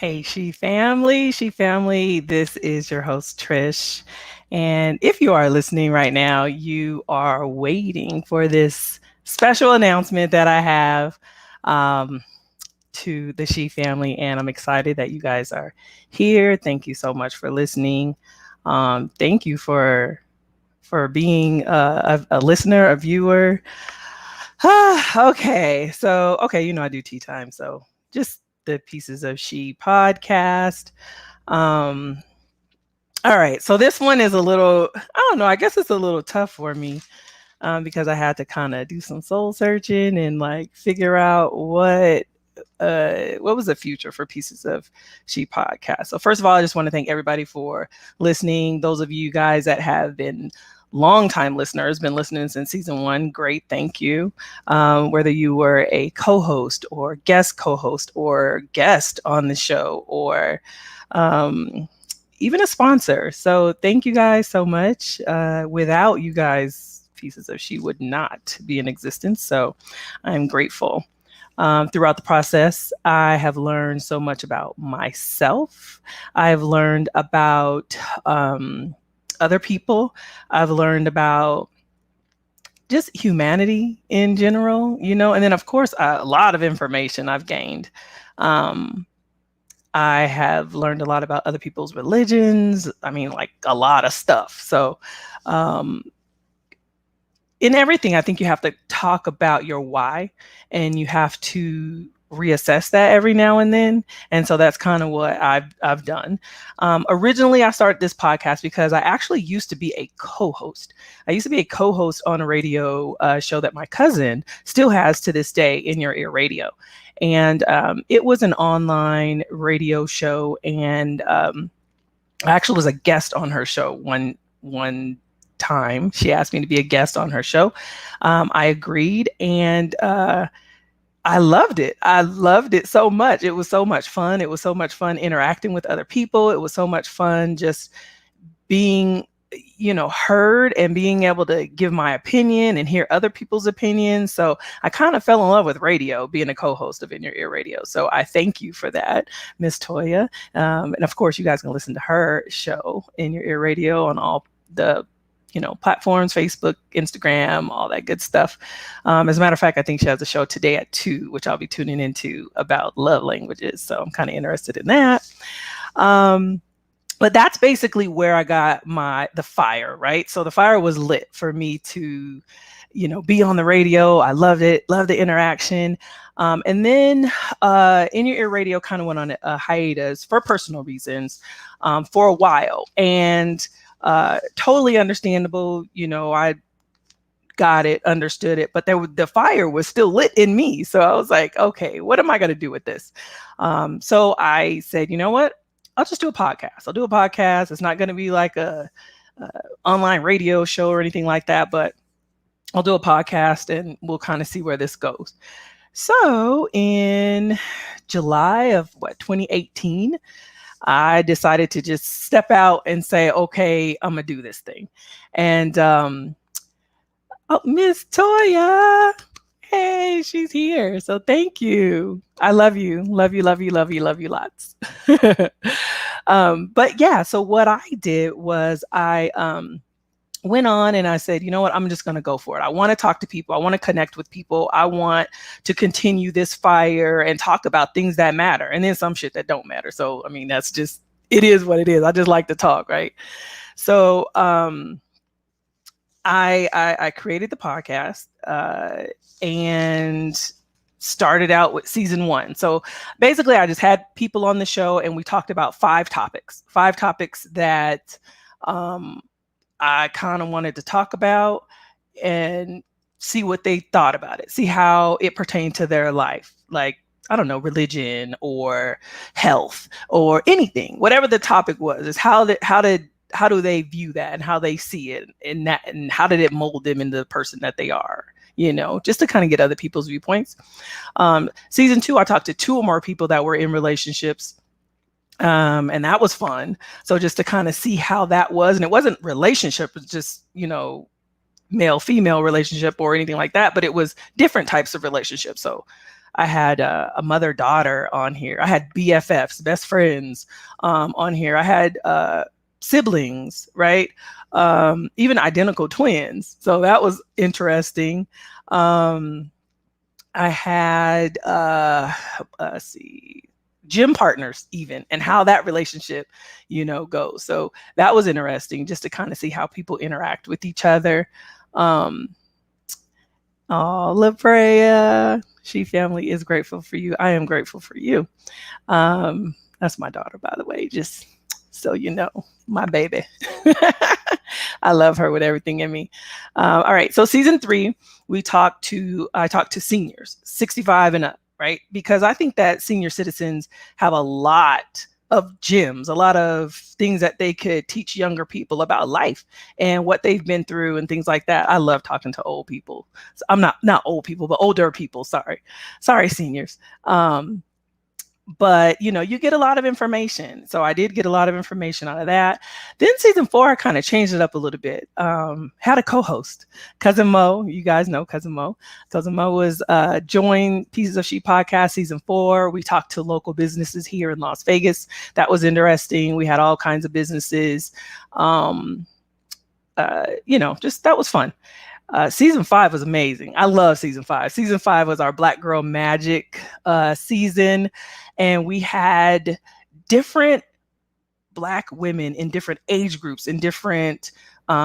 Hey, She family. This is your host, Trish. And if you are listening right now, you are waiting for this special announcement that I have um, to the She family. And I'm excited that you guys are here. Thank you so much for listening. Thank you for being a listener, a viewer. Okay, I do tea time, so just the Pieces of She podcast. Um, all right, so this one is a little, I don't know, I guess it's a little tough for me because I had to kind of do some soul searching and like figure out what was the future for Pieces of She podcast. So first of all, I just want to thank everybody for listening. Those of you guys that have been longtime listeners, been listening since season one, great, thank you. Whether you were a co-host or co-host or guest on the show or even a sponsor. So thank you guys so much. Without you guys, Pieces of She would not be in existence. So I'm grateful. Throughout the process, I have learned so much about myself. I've learned about other people. I've learned about just humanity in general, and then of course, a lot of information I've gained. I have learned a lot about other people's religions. I mean, like a lot of stuff. So, in everything, I think you have to talk about your why and you have to reassess that every now and then. And so that's kind of what I've done. Originally, I started this podcast because I actually used to be a co-host. I used to be a co-host on a radio show that my cousin still has to this day, In Your Ear Radio. And it was an online radio show. And I actually was a guest on her show one time. She asked me to be a guest on her show. I agreed, and I loved it. I loved it so much. It was so much fun. It was so much fun interacting with other people. It was so much fun just being, heard and being able to give my opinion and hear other people's opinions. So I kind of fell in love with radio, being a co-host of In Your Ear Radio. So I thank you for that, Miss Toya. And of course, you guys can listen to her show, In Your Ear Radio, on all the platforms, Facebook, Instagram, all that good stuff. As a matter of fact, I think she has a show today at 2, which I'll be tuning into about love languages. So I'm kind of interested in that. But that's basically where I got the fire, right? So the fire was lit for me to, be on the radio. I loved it, loved the interaction. And then In Your Ear Radio kind of went on a hiatus for personal reasons for a while. And totally understandable. I got it, understood it, but the fire was still lit in me. So I was like, okay, what am I going to do with this? So I said, you know what? I'll just do a podcast. I'll do a podcast. It's not going to be like a online radio show or anything like that, but I'll do a podcast and we'll kind of see where this goes. So in July of 2018, I decided to just step out and say, okay, I'm going to do this thing. And, Miss Toya, hey, she's here. So thank you. I love you. Love you, love you, love you, love you lots. But yeah, so what I did was I went on and I said, you know what, I'm just going to go for it. I want to talk to people. I want to connect with people. I want to continue this fire and talk about things that matter. And then some shit that don't matter. So, I mean, that's just, it is what it is. I just like to talk. Right. So, I created the podcast, and started out with season 1. So basically I just had people on the show and we talked about 5 topics that, I kind of wanted to talk about and see what they thought about it, see how it pertained to their life. Like, I don't know, religion or health or anything, whatever the topic was, is how do they view that and how they see it in that, and how did it mold them into the person that they are, just to kind of get other people's viewpoints. Season 2, I talked to 2 or more people that were in relationships. And that was fun. So just to kind of see how that was, and it wasn't relationship, it was just, male, female relationship or anything like that, but it was different types of relationships. So I had a mother-daughter on here. I had BFFs, best friends, on here. I had siblings, right? Even identical twins. So that was interesting. I had, let's see, gym partners even, and how that relationship, goes. So that was interesting just to kind of see how people interact with each other. Oh, La Brea, She family is grateful for you. I am grateful for you. That's my daughter, by the way, just so you know, my baby. I love her with everything in me. All right, so season 3, I talked to seniors, 65 and up, right? Because I think that senior citizens have a lot of gems, a lot of things that they could teach younger people about life and what they've been through and things like that. I love talking to old people. So I'm not old people, but older people. Sorry, seniors. But you get a lot of information. So I did get a lot of information out of that. Then season 4, I kind of changed it up a little bit. Had a co-host, Cousin Mo. You guys know Cousin Mo. Cousin Mo was joined Pieces of She podcast season 4. We talked to local businesses here in Las Vegas. That was interesting. We had all kinds of businesses. Just that was fun. Season 5 was amazing. I love season 5. Season 5 was our Black Girl Magic season. And we had different Black women in different age groups, in different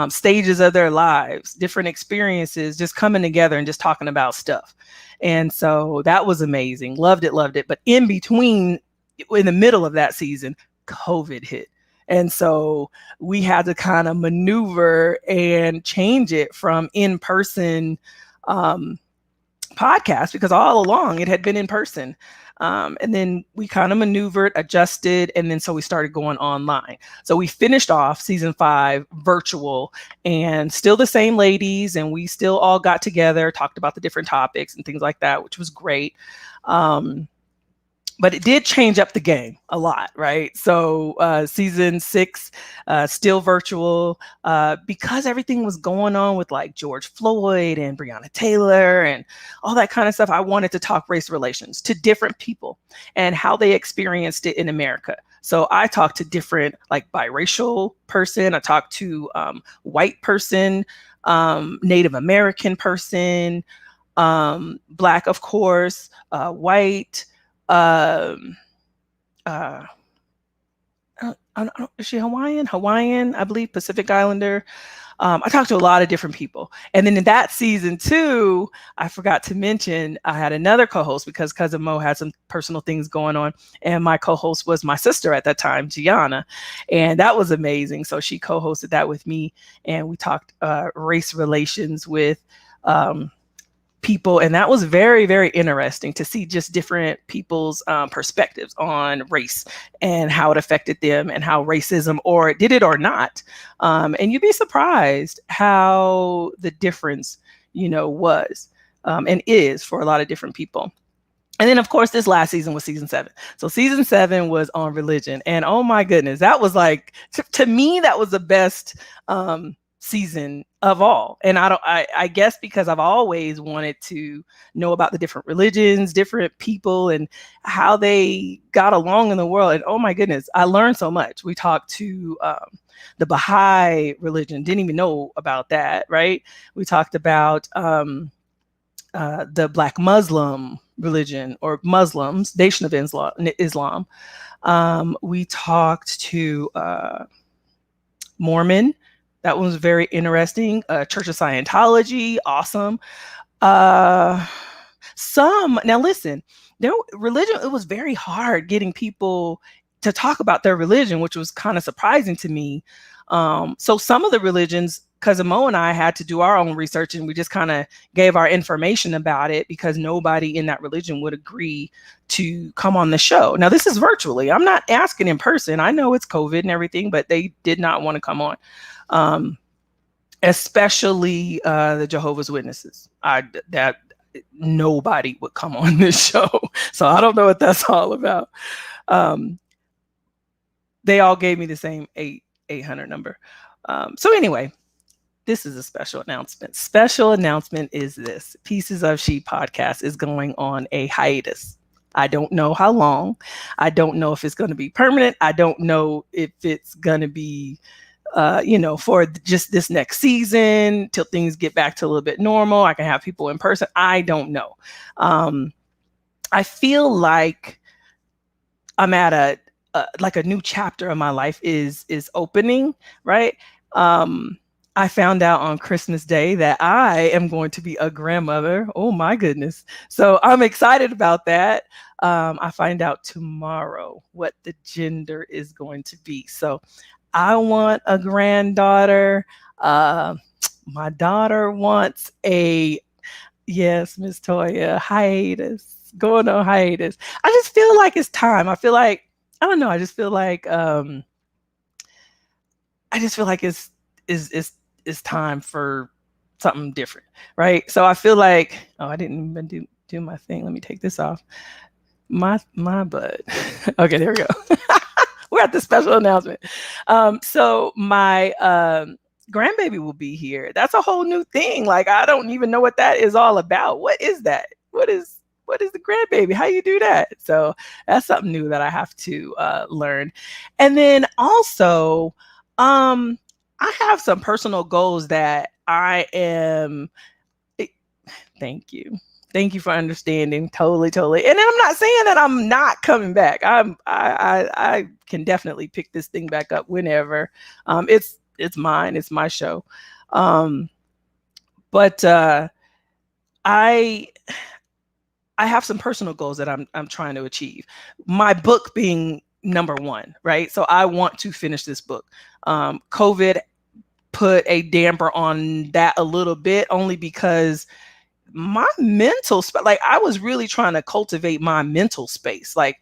stages of their lives, different experiences, just coming together and just talking about stuff. And so that was amazing. Loved it. But in between, in the middle of that season, COVID hit. And so we had to kind of maneuver and change it from in-person podcast, because all along it had been in person. And then we kind of maneuvered, adjusted, and then so we started going online. So we finished off season 5 virtual, and still the same ladies, and we still all got together, talked about the different topics and things like that, which was great. But it did change up the game a lot, right? So season 6, still virtual, because everything was going on with like George Floyd and Breonna Taylor and all that kind of stuff. I wanted to talk race relations to different people and how they experienced it in America. So I talked to different, like biracial person. I talked to white person, Native American person, Black, of course, white. Is she Hawaiian? I believe, Pacific Islander. I talked to a lot of different people. And then in that season 2, I forgot to mention, I had another co-host because Cousin Mo had some personal things going on. And my co-host was my sister at that time, Gianna. And that was amazing. So she co-hosted that with me. And we talked race relations with people, and that was very, very interesting to see just different people's perspectives on race and how it affected them and how racism, or did it or not, and you'd be surprised how the difference was and is for a lot of different people. And then, of course, this last season was season 7. So season 7 was on religion, and oh my goodness, that was like, to me, that was the best season of all. And I guess because I've always wanted to know about the different religions, different people, and how they got along in the world. And oh my goodness, I learned so much. We talked to the Baha'i religion, didn't even know about that, right? We talked about the Black Muslim religion, or Muslims, Nation of Islam. We talked to Mormon. That one was very interesting. Church of Scientology, awesome. Now listen, religion, it was very hard getting people to talk about their religion, which was kind of surprising to me. So some of the religions, Cousin Mo and I had to do our own research, and we just kind of gave our information about it because nobody in that religion would agree to come on the show. Now, this is virtually. I'm not asking in person. I know it's COVID and everything, but they did not want to come on. Especially the Jehovah's Witnesses. That nobody would come on this show. So I don't know what that's all about. They all gave me the same 800 number. So anyway, this is a special announcement. Special announcement is this: Pieces of She podcast is going on a hiatus. I don't know how long. I don't know if it's going to be permanent. I don't know if it's going to be, for just this next season till things get back to a little bit normal. I can have people in person. I don't know. I feel like I'm at a new chapter of my life is opening, right? I found out on Christmas Day that I am going to be a grandmother. Oh my goodness. So I'm excited about that. I find out tomorrow what the gender is going to be. So I want a granddaughter. My daughter wants a, yes, Miss Toya, hiatus, going on hiatus. I just feel like it's time. I feel like, I don't know. I just feel like it's time for something different, right? So I feel like, oh, I didn't even do my thing. Let me take this off. My butt. Okay, there we go. We're at the special announcement. So my grandbaby will be here. That's a whole new thing. Like, I don't even know what that is all about. What is that? What is the grandbaby? How you do that? So that's something new that I have to learn. And then also, I have some personal goals that I am. Thank you. Thank you for understanding. Totally, totally. And I'm not saying that I'm not coming back. I can definitely pick this thing back up whenever. It's mine. It's my show. But I have some personal goals that I'm trying to achieve. My book being number one, right? So I want to finish this book. COVID put a damper on that a little bit, only because my mental space, like, I was really trying to cultivate my mental space. Like,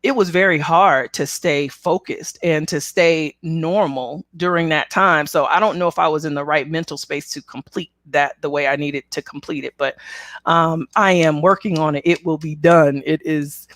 it was very hard to stay focused and to stay normal during that time. So I don't know if I was in the right mental space to complete that the way I needed to complete it, but I am working on it. It will be done. It is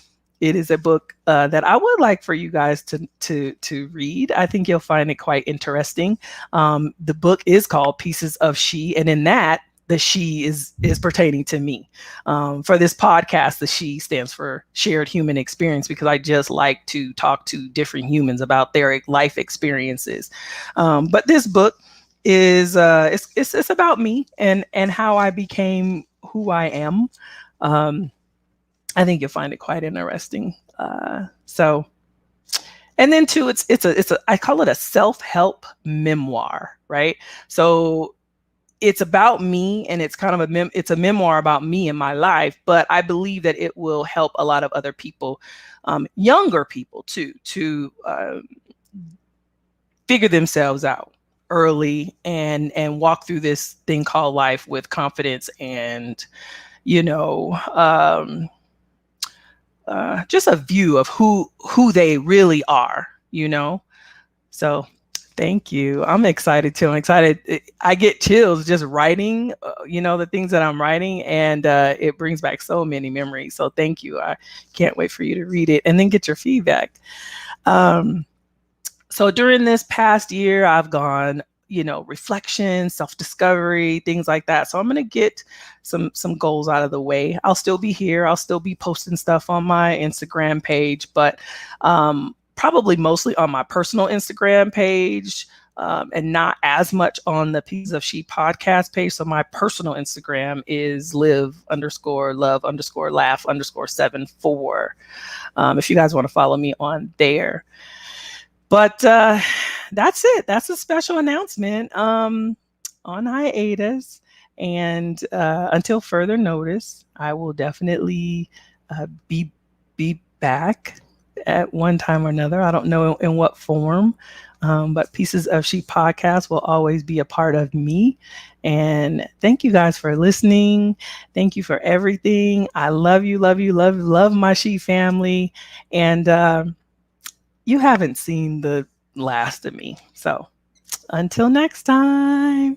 a book that I would like for you guys to read. I think you'll find it quite interesting. The book is called Pieces of She, and in that, the she is pertaining to me. For this podcast, the she stands for shared human experience, because I just like to talk to different humans about their life experiences. But this book is it's about me and how I became who I am. I think you'll find it quite interesting. So, and then too, it's a I call it a self-help memoir, right? So it's about me, and it's kind of it's a memoir about me and my life, but I believe that it will help a lot of other people, younger people too, to figure themselves out early and walk through this thing called life with confidence and, just a view of who they really are, So thank you. I'm excited too. I'm excited. I get chills just writing, the things that I'm writing, and it brings back so many memories. So thank you. I can't wait for you to read it and then get your feedback. So during this past year, I've gone, reflection, self-discovery, things like that. So I'm going to get some goals out of the way. I'll still be here. I'll still be posting stuff on my Instagram page, but probably mostly on my personal Instagram page, and not as much on the Pieces of She podcast page. So my personal Instagram is live_love_laugh_74. If you guys want to follow me on there. But that's it. That's a special announcement on hiatus. And until further notice, I will definitely be back at one time or another. I don't know in what form, but Pieces of She podcast will always be a part of me. And thank you guys for listening. Thank you for everything. I love you, love my She family. And you haven't seen the last of me. So until next time.